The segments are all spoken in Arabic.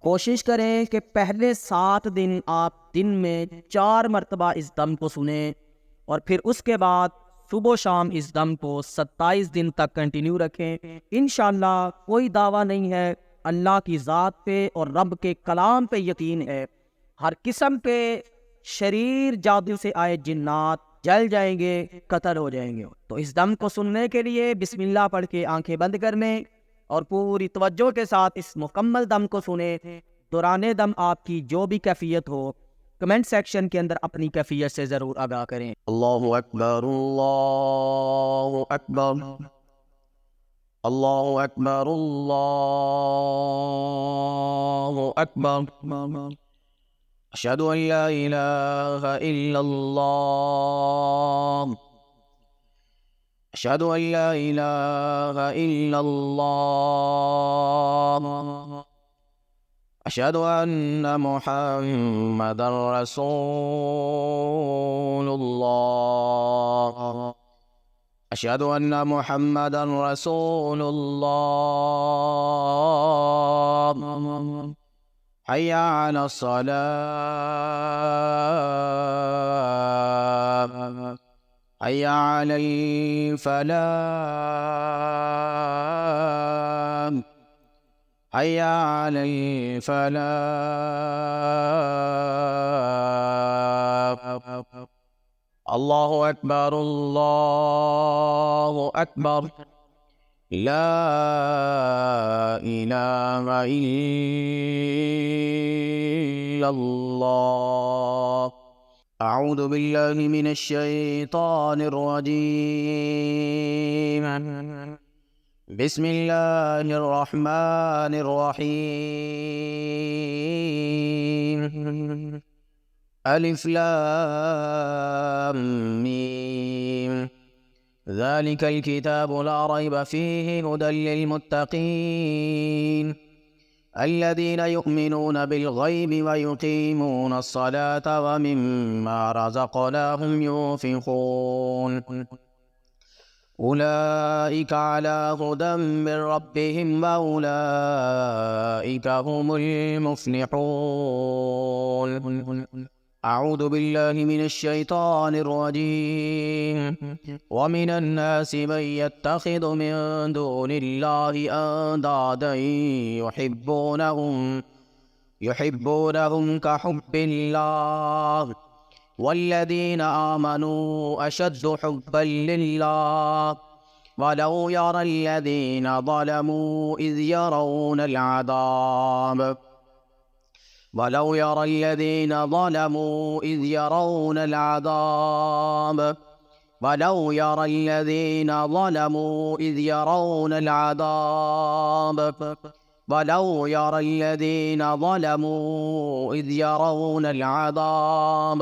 कोशिश करें कि पहले 7 दिन आप दिन में 4 मरतबा इस दम को सुने और फिर उसके बाद सुबह शाम इस दम को 27 दिन तक कंटिन्यू रखें। इंशाअल्लाह कोई दावा नहीं है, अल्लाह की ज़ात पे और रब के कलाम पे यकीन है। हर किस्म के शरीर जादू से आए जिन्नात जल जाएंगे, कत्ल हो जाएंगे। तो इस दम को सुनने के लिए बिस्मिल्लाह पढ़ के आंखें बंद करने और पूरी तवज्जो के साथ इस मुकम्मल दम को सुने। दौराने दम आपकी जो भी कैफियत हो कमेंट सेक्शन के अंदर अपनी कैफियत से ज़रूर आगाह करें। अल्लाहु अकबर, अल्लाहु अकबर, अल्लाहु अकबर, अल्लाहु अकबर। अशहदु अन ला इलाहा इल्लल्लाह, अशहदु अन ला इलाहा इल्लल्लाह, अशहदु अन्ना मुहम्मदर रसूलुल्लाह, अशहदु अन्ना मुहम्मदर रसूलुल्लाह। हय्या अलस सलाह, हय्या अलल फलाह, हय्या अलल फलाह। अल्लाहु अकबर, अल्लाहु अकबर, ला इलाहा इल्लल्लाह। अऊज़ु बिल्लाहि मिनश शैतानिर रजीम। बिस्मिल्लाहिर रहमानिर रहीम। अलिफ लाम मीम। ज़ालिकल किताबु ला रैब फ़ीहि हुदल लिलमुत्तक़ीन अल्लज़ीना युमिनूना बिलग़ैबि व युक़ीमूना अस्सलाता व मिम्मा रज़क़नाहुम युन्फ़िक़ून। उलाइका अला हुदम मिर रब्बिहिम व उलाइका हुमुल मुफ़्लिहून। अऊज़ु बिल्लाहि मिनश शैतानिर रजीम। व मिनन नासि मन यत्तखिज़ु मिन दूनिल्लाहि अंदादन युहिब्बूनहुम कहुब्बिल्लाह वल्लज़ीना आमनू अशद्दु हुब्बन लिल्लाह वलौ यरल्लज़ीना ज़लमू इज़ यरौनल अज़ाब वलौ यरल्लज़ीना ज़लमू इज़ यरौनल अज़ाब वलौ यरल्लज़ीना ज़लमू इज़ यरौनल अज़ाब वलौ यरल्लज़ीना ज़लमू इज़ यरौनल अज़ाब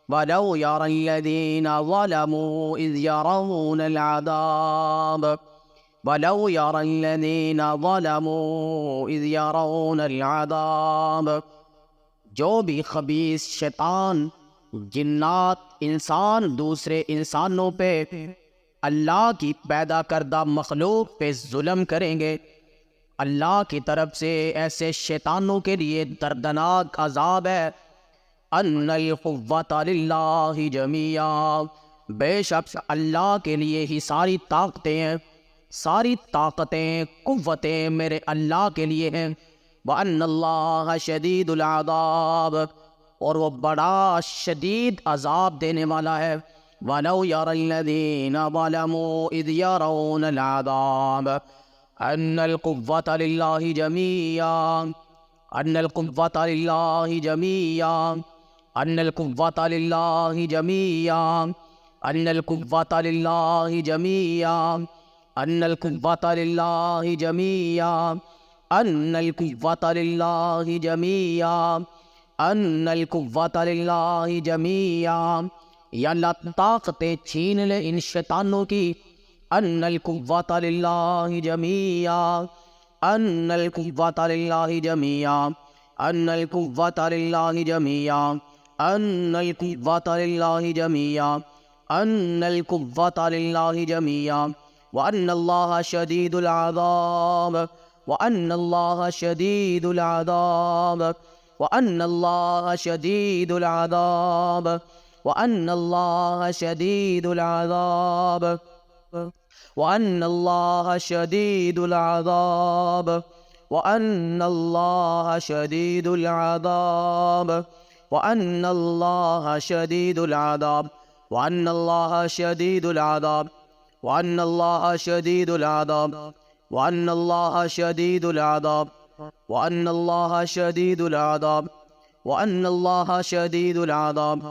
वलौ यरल्लज़ीना ज़लमू इज़ यरौनल अज़ाब वलौ यरल्लज़ीना ज़लमू इज़ यरौनल अज़ाब। जो भी खबीस शैतान, जिन्नात, इंसान दूसरे इंसानों पे अल्लाह की पैदा करदा मखलूक पे जुल्म करेंगे, अल्लाह की तरफ से ऐसे शैतानों के लिए दर्दनाक अजाब है। अन्नल कुव्वता लिल्लाहि जमीआ, बेशक अल्लाह के लिए ही सारी ताकतें हैं, सारी ताकतें कुव्वतें मेरे अल्लाह के लिए हैं। व अन्नल्लाह शदीदुल अज़ाब, और वो बड़ा शदीद अजाब देने वाला है। वलौ यरल्लज़ीना ज़लमू इज़ यरौनल अज़ाब अन्नल कुव्वता लिल्लाहि जमीआ, अन्नल कुव्वता लिल्लाहि जमीआ, अन्नल कुव्वता लिल्लाहि जमीआ, अन्नल कुव्वता लिल्लाहि जमीआ, अन्नल कुव्वता लिल्लाहि जमीआ, अन्नल कुव्वता लिल्लाहि जमीआ, अन्नल कुव्वता लिल्लाहि जमीआ। या अल्लाह ताकतें छीन ले इन शैतानों की। अन्नल कुव्वता लिल्लाहि जमीआ, अन्नल कुव्वता लिल्लाहि जमीआ, अन्नल कुव्वता लिल्लाहि जमीआ, अन्नल कुव्वता लिल्लाहि जमीआ, अन्नल कुव्वता लिल्लाहि जमीआ। व अन्नल्लाह शदीदुल अज़ाब وأن الله شديد العذاب وأن الله شديد العذاب وأن الله شديد العذاب وأن الله شديد العذاب وأن الله شديد العذاب وأن الله شديد العذاب وأن الله شديد العذاب وأن الله شديد العذاب وأن الله شديد العذاب وأن الله شديد العذاب وأن الله شديد العذاب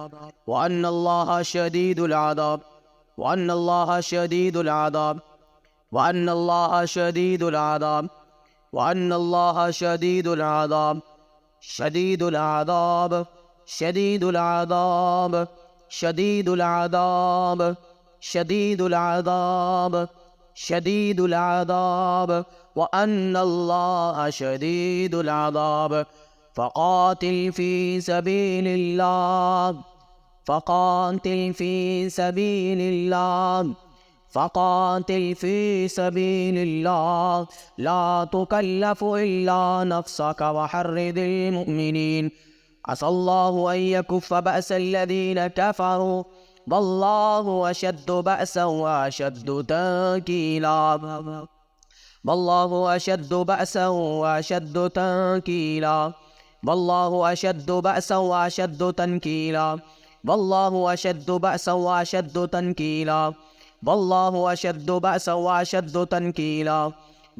وأن الله شديد العذاب وأن الله شديد العذاب وأن الله شديد العذاب وأن الله شديد العذاب شديد العذاب شديد العذاب شديد العذاب شديد العذاب شديد العذاب وأن الله شديد العذاب فقاتل في سبيل الله فقاتل في سبيل الله فقاتل في سبيل الله لا تكلف إلا نفسك وحرض المؤمنين عسى الله أن يكف بأس الذين كفروا والله أشد بأسا وأشد تنكيلا والله أشد بأسا وأشد تنكيلا والله أشد بأسا وأشد تنكيلا والله أشد بأسا وأشد تنكيلا والله أشد بأسا وأشد تنكيلا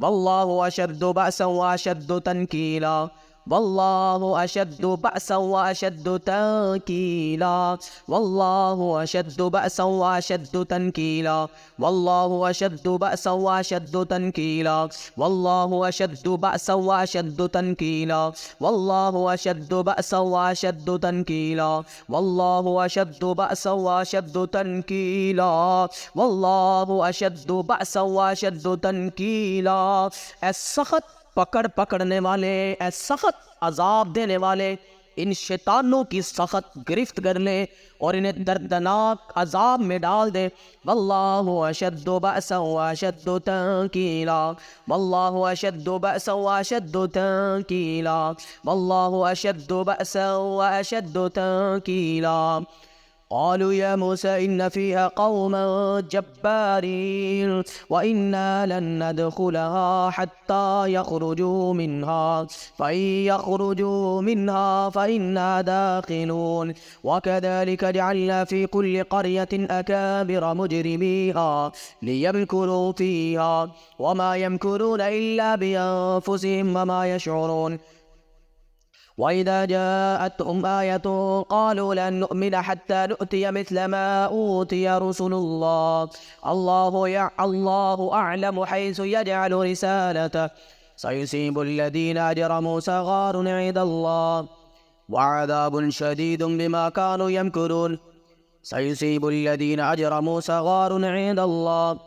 والله أشد بأسا وأشد تنكيلا والله أشد بأسا وأشد تنكيلا والله أشد بأسا وأشد تنكيلا والله أشد بأسا وأشد تنكيلا والله أشد بأسا وأشد تنكيلا والله أشد بأسا وأشد تنكيلا والله أشد بأسا وأشد تنكيلا والله أشد بأسا وأشد تنكيلا السخط पकड़ पकड़ने वाले सख्त अजाब देने वाले इन शैतानों की सख्त गिरफ्त कर ले और इन्हें दर्दनाक अजाब में डाल दे वल्लाहु अशद्दु बअसन व अशद्दु तंकीला वल्लाहु अशद्दु बअसन व अशद्दु तंकीला वल्लाहु अशद्दु बअसन व अशद्दु तंकीला قالوا يا موسى إن فيها قوما جبارين وإنا لن ندخلها حتى يخرجوا منها فإن يخرجوا منها فإنا داخلون وكذلك جعلنا في كل قرية أكابر مجرميها ليمكروا فيها وما يمكرون إلا بأنفسهم وما يشعرون وإذا جاءتهم آية قالوا لن نؤمن حتى نؤتي مثل ما أوتي رسل الله الله أعلم حيث يجعل رسالته سيصيب الذين أجرموا صغار عند الله وعذاب شديد بما كانوا يمكرون سيصيب الذين أجرموا صغار عند الله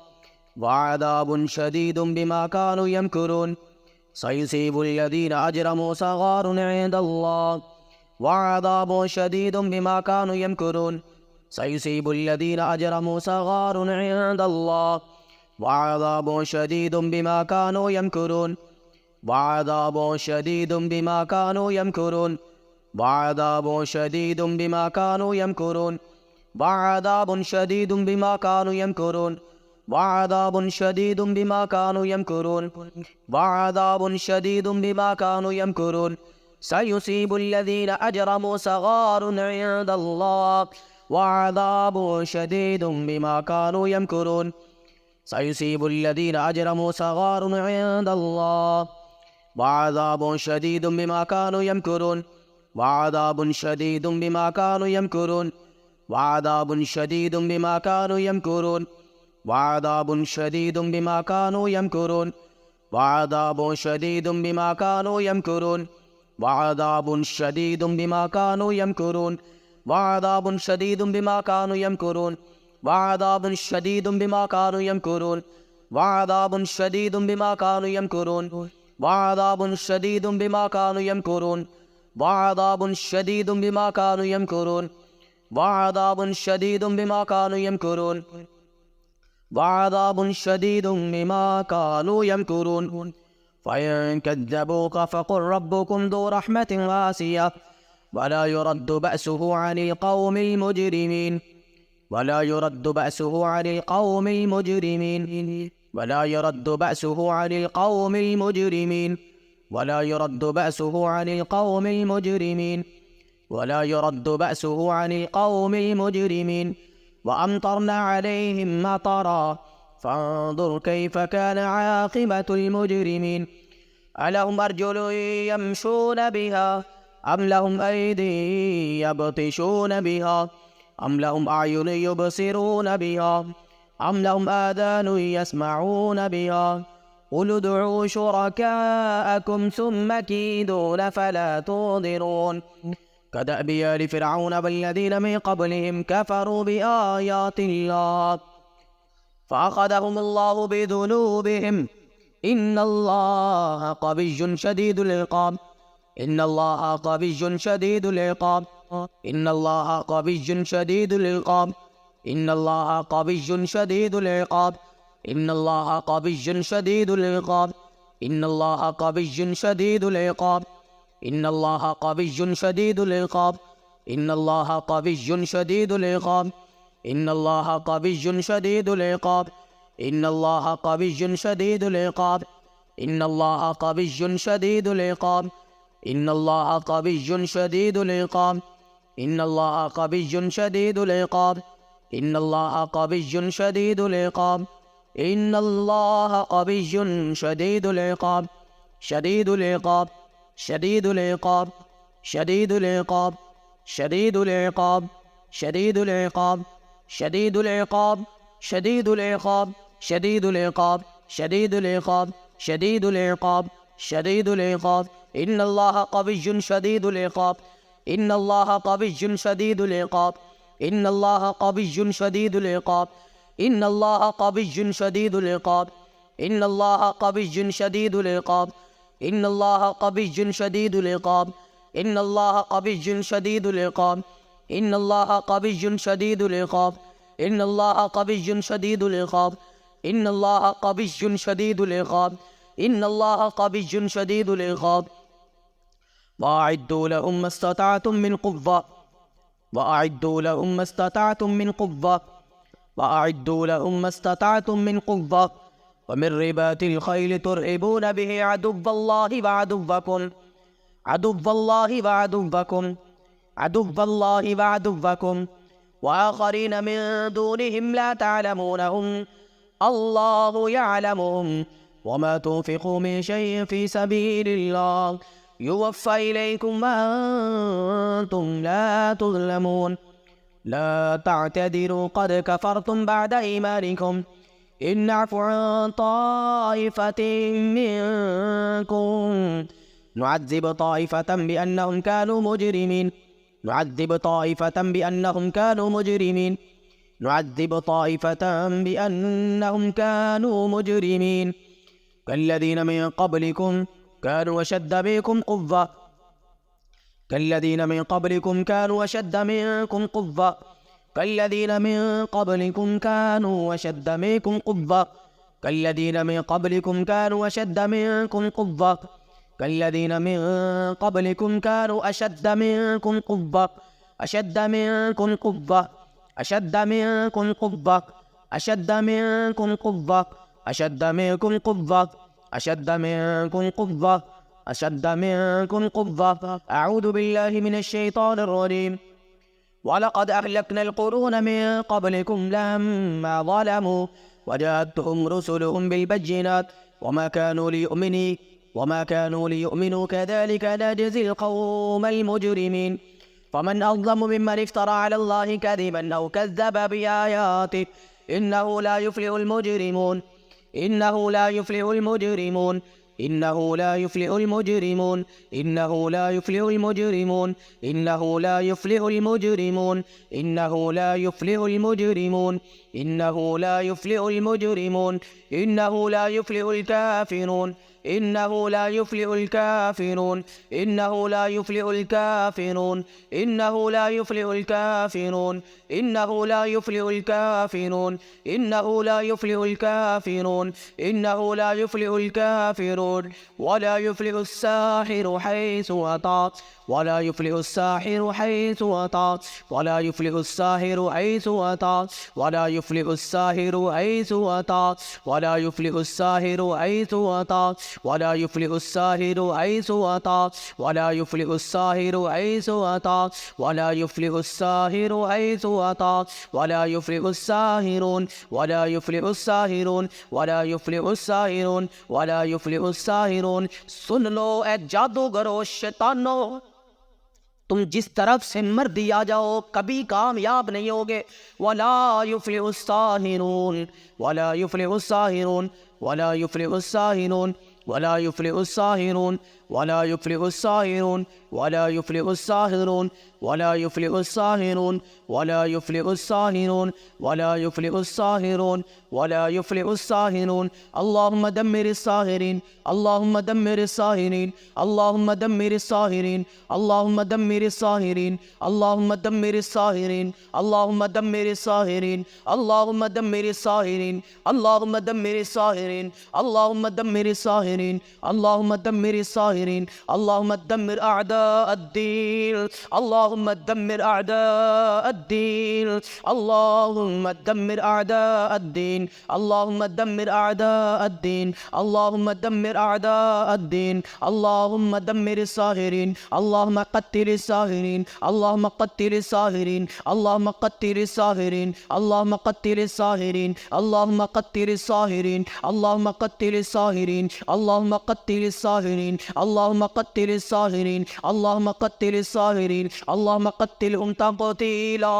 وعذاب شديد بما كانوا يمكرون سيصيب الذين أجرموا صغار عند الله وعذاب شديد بما كانوا يمكرون سيصيب الذين أجرموا صغار عند الله وعذاب شديد بما كانوا يمكرون وعذاب شديد بما كانوا يمكرون وعذاب شديد بما كانوا يمكرون وعذاب شديد بما كانوا يمكرون وعذاب شديد بما كانوا يمكرون وعذاب شديد بما كانوا يمكرون سيصيب الذين أجرموا صغار عند الله وعذاب شديد بما كانوا يمكرون سيصيب الذين أجرموا صغار عند الله وعذاب شديد بما كانوا يمكرون وعذاب شديد بما كانوا يمكرون وعذاب شديد بما كانوا يمكرون وعذاب شديد بما كانوا يمكرون وعذاب شديد بما كانوا يمكرون وعذاب شديد بما كانوا يمكرون وعذاب شديد بما كانوا يمكرون وعذاب شديد بما كانوا يمكرون وعذاب شديد بما كانوا يمكرون وعذاب شديد بما كانوا يمكرون وعذاب شديد بما كانوا يمكرون وعذاب شديد بما كانوا يمكرون وعذاب شديد بما كانوا يمكرون فإن كذبوك فقل ربكم ذو رحمة واسعة ولا يرد بأسه عن القوم المجرمين ولا يرد بأسه عن القوم المجرمين ولا يرد بأسه عن القوم المجرمين ولا يرد بأسه عن القوم المجرمين ولا يرد بأسه عن القوم المجرمين وأمطرنا عليهم مطرا فانظر كيف كان عاقبة المجرمين ألهم أرجل يمشون بها أم لهم أيدي يبطشون بها أم لهم أعين يبصرون بها أم لهم آذان يسمعون بها قل ادعوا شركاءكم ثم كيدون فلا تنظرون كدأب آل فرعون والذين من قبلهم كفروا بآيات الله فأخذهم الله بذنوبهم إن الله قوي شديد العقاب إن الله قوي شديد العقاب إن الله قوي شديد العقاب إن الله قوي شديد العقاب إن الله قوي شديد العقاب إن الله قوي شديد العقاب إن الله قوي شديد العقاب إن الله قوي شديد العقاب إن الله قوي شديد العقاب إن الله قوي شديد العقاب إن الله قوي شديد العقاب إن الله قوي شديد العقاب إن الله قوي شديد العقاب إن الله قوي شديد العقاب إن الله قوي شديد العقاب شديد العقاب شديد العقاب شديد العقاب شديد العقاب شديد العقاب شديد العقاب شديد العقاب شديد العقاب شديد العقاب شديد العقاب شديد العقاب إن الله قوي شديد العقاب إن الله قوي شديد العقاب إن الله قوي شديد العقاب إن الله قوي شديد العقاب إن الله قوي شديد العقاب إن الله قوي شديد العقاب إن الله قوي شديد العقاب إن الله قوي شديد العقاب إن الله قوي شديد العقاب إن الله قوي شديد العقاب إن الله قوي شديد العقاب وأعدوا لهم ما استطعتم من قوة وأعدوا لهم ما استطعتم من قوة وأعدوا لهم ما استطعتم من قوة ومن رباط الخيل ترهبون به عدو الله وعدوكم عدو الله وعدوكم عدو الله وعدوكم وآخرين من دونهم لا تعلمونهم الله يعلمهم وما تنفقوا من شيء في سبيل الله يوفى إليكم وأنتم لا تظلمون لا تعتذروا قد كفرتم بعد إيمانكم إن نعفو عن طائفة منكم نعذب طائفة بأنهم كانوا مجرمين نعذب طائفة بأنهم كانوا مجرمين نعذب طائفة بأنهم كانوا مجرمين كالذين من قبلكم كانوا أشد منكم قوة كالذين من قبلكم كانوا أشد منكم قوة كالذين من قبلكم كانوا أشد منكم قوة كالذين من قبلكم كانوا أشد منكم قوة كالذين من قبلكم كانوا أشد منكم قوة أشد منكم قوة أشد منكم قوة أشد منكم قوة أشد منكم قوة أشد منكم قوة أشد منكم قوة أعوذ بالله من الشيطان الرجيم ولقد أهلكنا القرون من قبلكم لما ظلموا وجاءتهم رسلهم بالبينات وما كانوا ليؤمنوا كذلك نجزي القوم المجرمين فمن أظلم ممن افترى على الله كذبا أو كذب بآياته إنه لا يفلح المجرمون إنه لا يفلح المجرمون إنه لا يفلح المجرمون إنه لا يفلح المجرمون إنه لا يفلح المجرمون إنه لا يفلح المجرمون إنه لا يفلح المجرمون إنه لا يفلح الكافرون إنه لا يفلح الكافرون إنه لا يفلح الكافرون إنه لا يفلح الكافرون إنه لا يفلح الكافرون إنه لا يفلح الكافرون إنه لا يفلح الكافرون ولا يفلح الساحر حيث أتى ولا يفلح الساحر حيث أتى ولا يفلح الساحر حيث أتى ولا يفلح الساحر حيث أتى ولا يفلح الساحر حيث أتى ولا يفلح الساحر حيث أتى ولا يفلح الساحر حيث أتى ولا يفلح الساحر حيث أتى ولا يفلح الساحرون ولا يفلح الساحرون ولا يفلح الساحرون ولا يفلح الساحرون सुन लो ए जादूगरो शैतानों, तुम जिस तरफ से मर्दी आ जाओ कभी कामयाब नहीं होगे। वला युफ्लिहु साहिरून वला युफ्लिहु साहिरून वला युफ्लिहु साहिरून वला युफ्लिहु साहिरून वला युफ्लिहु साहिरून वला युफ्लिहु साहिरून वला युफ्लिहु साहिरून वला युफ्लिहु साहिरून वला युफ्लिहु साहिरून वला युफ्लिहु साहिरून। अल्लाहुम्मा दम्मिर साहिरीन अल्लाहुम्मा दम्मिर साहिरीन अल्लाहुम्मा दम्मिर साहिरीन अल्लाहुम्मा दम्मिर साहिरीन अल्लाहुम्मा दम्मिर साहिरीन अल्लाहुम्मा दम्मिर साहिरीन अल्लाहुम्मा दम्मिर साहिरीन अल्लाहुम्मा दम्मिर साहिरीन अल्लाहुम्मा दम्मिर साहिरीन अल्लाहुम्मा दम्मिर साहिरीन अल्लाहुम्मा दम्मिर अअदाअ अद्दीन अल्लाहुम्मा दम्मिर अअदाअ अद्दीन अल्लाहुम्मा दम्मिर अअदाअ अद्दीन अल्लाहुम्मा दम्मिर अअदाअ अद्दीन अल्लाहुम्मा दम्मिर अअदाअ अद्दीन अल्लाहुम्मा दम्मिर साहिरीन अल्लाहुम्मा क़त्तिल साहिरीन अल्लाहुम्मा क़त्तिल साहिरीन अल्लाहुम्मा क़त्तिल साहिरीन अल्लाहुम्मा क़त्तिल साहिरीन अल्लाहुम्मा क़त्तिल साहिरीन अल्लाहुम्मा क़त्तिल साहिरीन अल्लाहुम्मा क़त्तिल साहिरीन अल्लाहुम्मा क़त्तिल साहिरीन अल्लाहुम्मा क़त्तिल साहिरीन अल्लाहुम्मा क़त्तिलहुम तक़तीला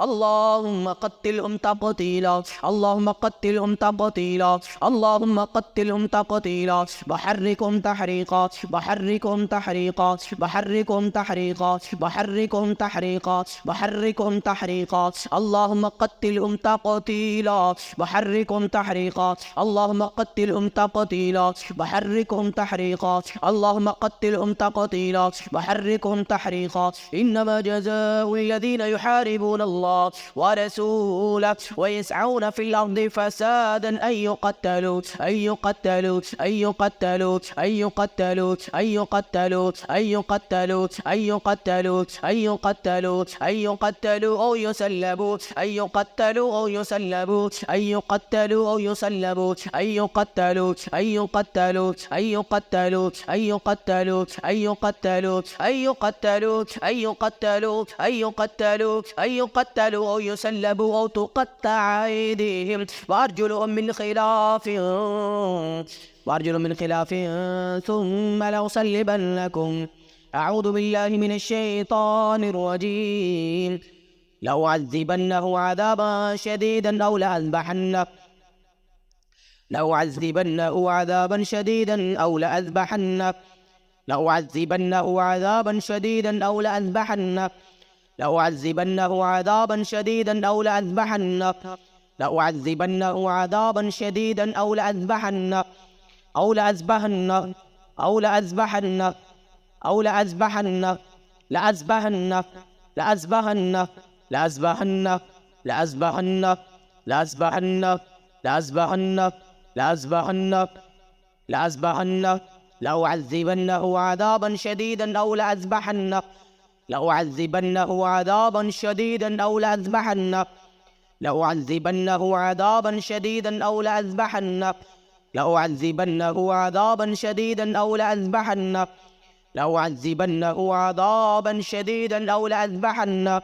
अल्लाहुम्मा क़त्तिलहुम तक़तीला अल्लाहुम्मा क़त्तिलहुम तक़तीला अल्लाहुम्मा क़त्तिलहुम तक़तीला वहर्रिकहुम तहरीक़ा वहर्रिकहुम तहरीक़ा वहर्रिकहुम तहरीक़ा वहर्रिकहुम तहरीक़ा वहर्रिकहुम तहरीक़ा अल्लाहुम्मा क़त्तिलहुम तक़तीला वहर्रिकहुम तहरीक़ा अल्लाहुम्मा क़त्तिलहुम तक़तीला वहर्रिकहुम तहरीक़ा अल्लाहुम्मा क़त्तिलहुम तक़तीला वहर्रिकहुम तहरीक़ा। इन्नमा जज़ाउ الذين يحاربون الله ورسوله ويسعون في الأرض فسادا أن يقتلوا أن يقتلوا أن يقتلوا أن يقتلوا أن يقتلوا أن يقتلوا أن يقتلوا أن يقتلوا أن يقتلوا أو يسلبوا أن يقتلوا أو يسلبوا أن يقتلوا أو يسلبوا أن يقتلوا أن يقتلوا أن يقتلوا أن يقتلوا أن يقتلوا أن يقتلوا أن يقتلوا أن يقتلوا أن يقتلوا أو يسلبوا أو تقطع أيديهم وأرجلهم من خلاف ثم لأصلبنكم أعوذ بالله من الشيطان الرجيم لأعذبنه عذابا شديدا أو لأذبحنه لأعذبنه عذابا شديدا أو لأذبحنه لأعذبنه عذابا شديدا أو لأذبحنه لأعذبنه عذابا شديدا أو لأذبحنه لأعذبنه عذابا شديدا أو لأذبحنه أو لأذبحنه أو لأذبحنه أو لأذبحنه لأذبحنه لأذبحنه لأذبحنه لأذبحنه لأذبحنه لأذبحنه لأذبحنه لأذبحنه لأعذبنه عذابا شديدا أو لأذبحنه لأعذبنه عذابا شديدا أو لأذبحنه لأعذبنه عذابا شديدا أو لأذبحنه لأعذبنه عذابا شديدا أو لأذبحنه لأعذبنه عذابا شديدا أو لأذبحنه.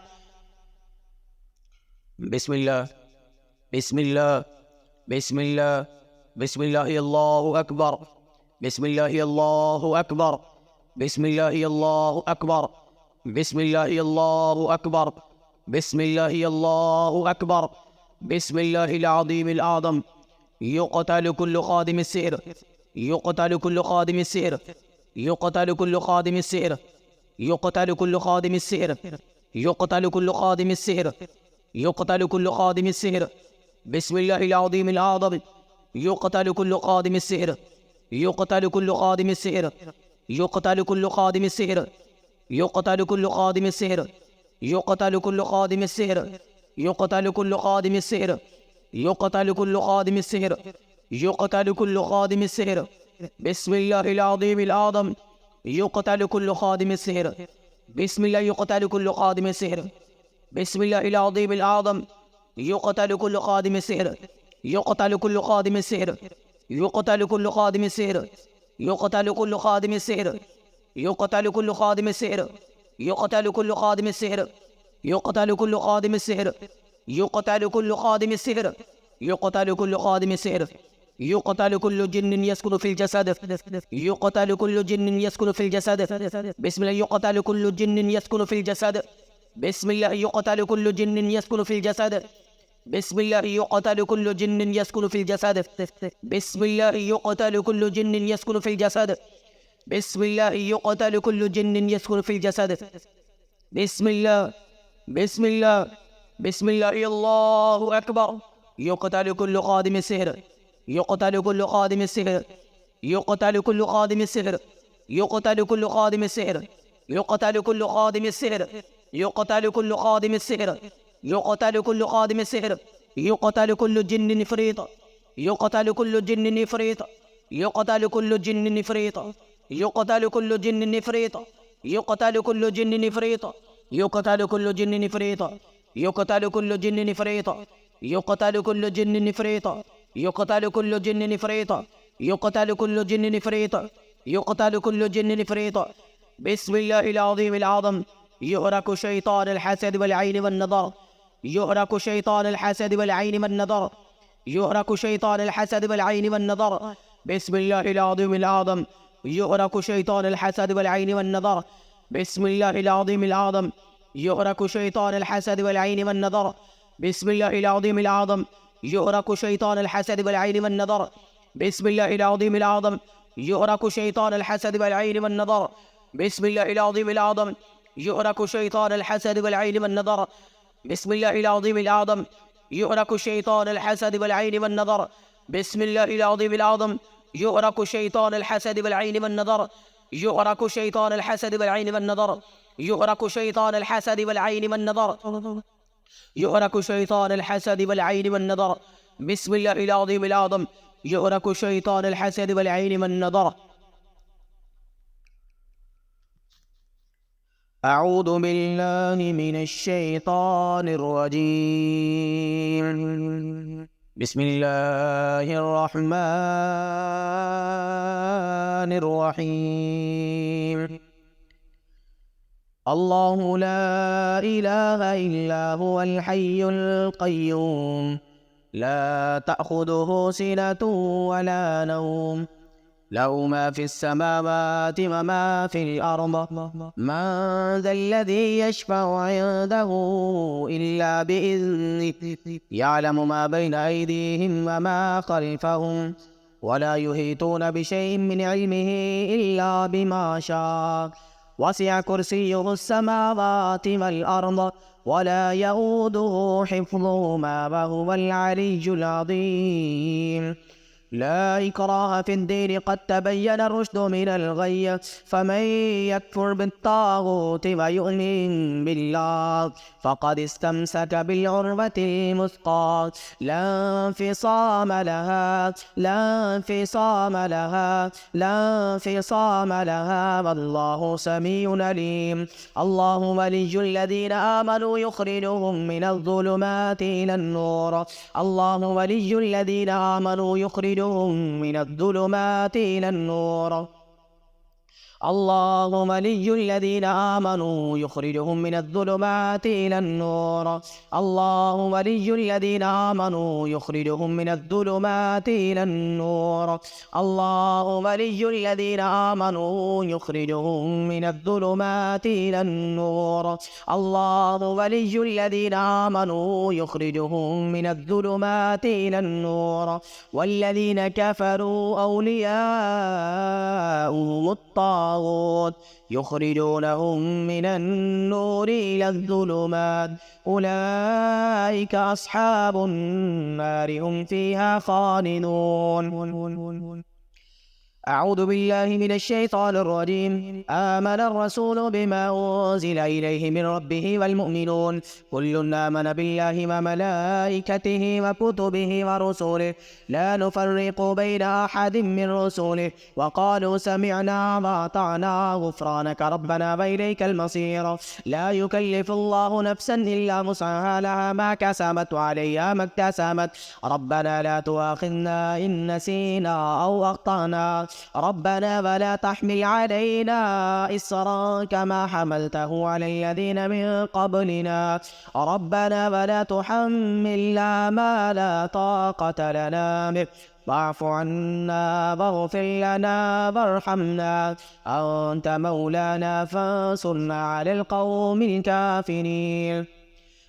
بسم الله بسم الله بسم الله بسم الله الله أكبر بسم الله الله أكبر بسم الله الله أكبر بسم الله الله أكبر بسم الله الله أكبر بسم الله العظيم الأعظم. يقتل كل خادم السحر يقتل كل خادم السحر يقتل كل خادم السحر يقتل كل خادم السحر يقتل كل خادم السحر يقتل كل خادم السحر. بسم الله العظيم الأعظم. يقتل كل خادم السحر يقتل كل خادم السحر، يقتل كل خادم السحر، يقتل كل خادم السحر، يقتل كل خادم السحر، يقتل كل خادم السحر، يقتل كل خادم السحر، يقتل كل خادم السحر. بسم الله العظيم الأعظم. يقتل كل خادم السحر. بسم الله يقتل كل خادم السحر. بسم الله العظيم الأعظم. يقتل كل خادم السحر. يقتل كل خادم السحر. يقتل كل خادم السحر. يقتل كل خادم السحر. يقتل كل خادم السحر. يقتل كل خادم السحر. يقتل كل خادم السحر. يقتل كل خادم السحر. يقتل كل خادم السحر. يقتل كل جن يسكن في الجسد. يقتل كل جن يسكن في الجسد. بسم الله يقتل كل جن يسكن في الجسد. بسم الله يقتل كل جن يسكن في الجسد. بسم الله يقتل كل جن يسكن في الجسد. بسم الله يقتل كل جن يسكن في الجسد. بسم الله يقتل كل جن يسكن في الجسد. بسم الله بسم الله بسم الله الله أكبر. يقتل كل خادم السحر. يقتل كل خادم السحر. يقتل كل خادم السحر. يقتل كل خادم السحر. يقتل كل خادم السحر. يقتل كل خادم السحر. يقتل كل خادم السحر. يقتل كل جن نفريط. يقتل كل جن نفريط. يقتل كل جن نفريط. يقتل كل جن نفريط. يقتل كل جن نفريط. يقتل كل جن نفريط. يقتل كل جن نفريط. يقتل كل جن نفريط. يقتل كل جن نفريط. يقتل كل جن نفريط. يقتل كل جن نفريط. بسم الله العظيم الأعظم. يهرك شيطان الحسد والعين والنظر. يهرك شيطان الحسد والعين والنظر. يهرك شيطان الحسد والعين والنظر. بسم الله العظيم الأعظم. يهرك شيطان الحسد والعين والنظر. بسم الله العظيم الأعظم. يهرك شيطان الحسد والعين والنظر. بسم الله العظيم الأعظم. يهرك شيطان الحسد والعين والنظر. بسم الله العظيم الأعظم. يهرك شيطان الحسد والعين والنظر. بسم الله العظيم الأعظم. يهرك شيطان الحسد والعين والنظر. بسم الله العظيم الأعظم. يهرك شيطان الحسد والعين والنظر. بسم الله العظيم الأعظم. يهرك شيطان الحسد والعين والنظر. يهرك شيطان الحسد والعين والنظر. يهرك شيطان الحسد والعين والنظر. يهرك شيطان الحسد والعين والنظر. بسم الله العظيم الأعظم. يهرك شيطان الحسد والعين والنظر. أعوذ بالله من الشيطان الرجيم. بسم الله الرحمن الرحيم. الله لا إله إلا هو الحي القيوم لا تأخذه سنة ولا نوم له ما في السماوات وما في الأرض من ذا الذي يشفع عنده إلا بإذنه يعلم ما بين أيديهم وما خلفهم ولا يحيطون بشيء من علمه إلا بما شاء وسع كرسيه السماوات والأرض ولا يؤوده حفظهما وهو العلي العظيم. لا إكراه في الدين قد تبين الرشد من الغي فمن يكفر بالطاغوت ويؤمن بالله فقد استمسك بالعروة الوثقى لا انفصام لها لا انفصام لها لا انفصام لها والله سميع عليم. الله ولي الذين آمنوا يخرجهم من الظلمات إلى النور. الله ولي الذين آمنوا يخرجهم من الظلمات إلى النور. الله ولي الذين آمنوا يخرجهم من الظلمات إلى النور. الله ولي الذين آمنوا يخرجهم من الظلمات إلى النور. الله ولي الذين آمنوا يخرجهم من الظلمات إلى النور. الله ولي الذين آمنوا يخرجهم من الظلمات إلى النور. والذين كفروا أولياؤهم الطاغوت يخرجونهم من النور إلى الظلمات أولئك أصحاب النار هم فيها خالدون. أعوذ بالله من الشيطان الرجيم. آمن الرسول بما أنزل إليه من ربه والمؤمنون كل آمن بالله وملائكته وكتبه ورسله لا نفرق بين أحد من رسله وقالوا سمعنا وأطعنا غفرانك ربنا وإليك المصير. لا يكلف الله نفسا إلا وسعها لها ما كسبت وعليها ما اكتسبت ربنا لا تؤاخذنا إن نسينا أو أخطأنا ربنا ولا تحمل علينا إصرا كما حملته على الذين من قبلنا ربنا ولا تحملنا ما لا طاقة لنا به واعف عنا واغفر لنا وارحمنا أنت مولانا فانصرنا على القوم الكافرين.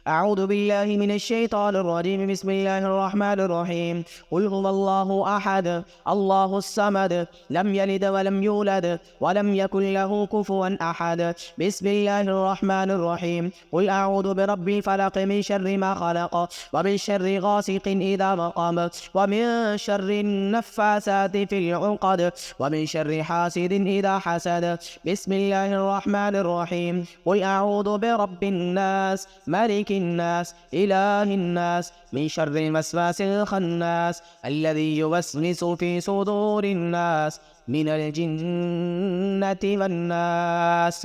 أعوذ بالله من الشيطان الرجيم. بسم الله الرحمن الرحيم. قل هو الله أحد الله الصمد لم يلد ولم يولد ولم يكن له كفوا أحد. بسم الله الرحمن الرحيم. قل أعوذ برب الفلق من شر ما خلق ومن شر غاسق إذا وقب ومن شر النفاثات في العقد ومن شر حاسد إذا حسد. بسم الله الرحمن الرحيم. قل أعوذ برب الناس ملك الناس إله الناس من شر الوسواس الخناس الذي يوسوس في صدور الناس من الجنة والناس.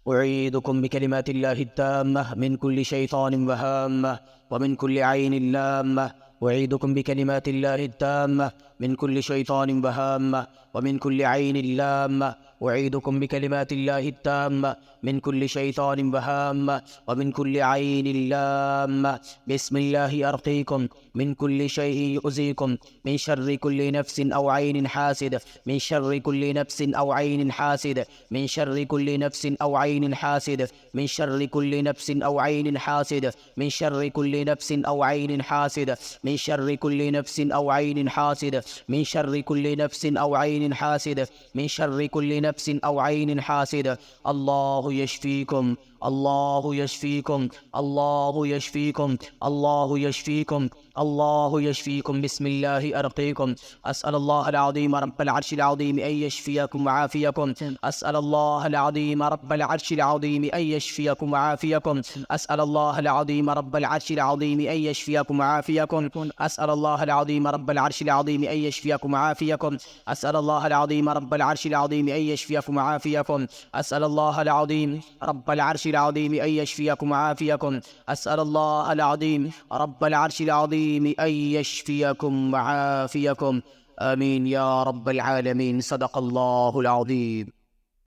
أعيذكم بكلمات الله التامة من كل شيطان وهامة ومن كل عين لامة. أعيذكم بكلمات الله التامة من كل شيطان وهامة ومن كل عين لامة. أعيذكم بكلمات الله التامة من كل شيطان وهامة ومن كل عين لامة. بسم الله أرقيكم من كل شيء يؤذيكم من شر كل نفس أو عين حاسد من شر كل نفس أو عين حاسد من شر كل نفس أو عين حاسد من شر كل نفس أو عين حاسد من شر كل نفس أو عين حاسد من شر كل نفس أو عين حاسد من شر كل نفس أو عين حاسد من شر كل نفس أو عين حاسد. الله يشفيكم الله يشفيكم الله يشفيكم الله يشفيكم الله يشفيكم. بسم الله أرقيكم. أسأل الله العظيم رب العرش العظيم أن يشفيكم وعافيكم. أسأل الله العظيم رب العرش العظيم أن يشفيكم وعافيكم. أسأل الله العظيم رب العرش العظيم أن يشفيكم وعافيكم. أسأل الله العظيم رب العرش العظيم أن يشفيكم وعافيكم. أسأل الله العظيم رب العرش العظيم أن يشفيكم وعافيكم. أسأل الله العظيم رب العرش العظيم أن يشفيكم وعافيكم. أسأل الله العظيم رب العرش العظيم أن يشفيكم وعافيكم. آمين يا رب العالمين. صدق الله العظيم.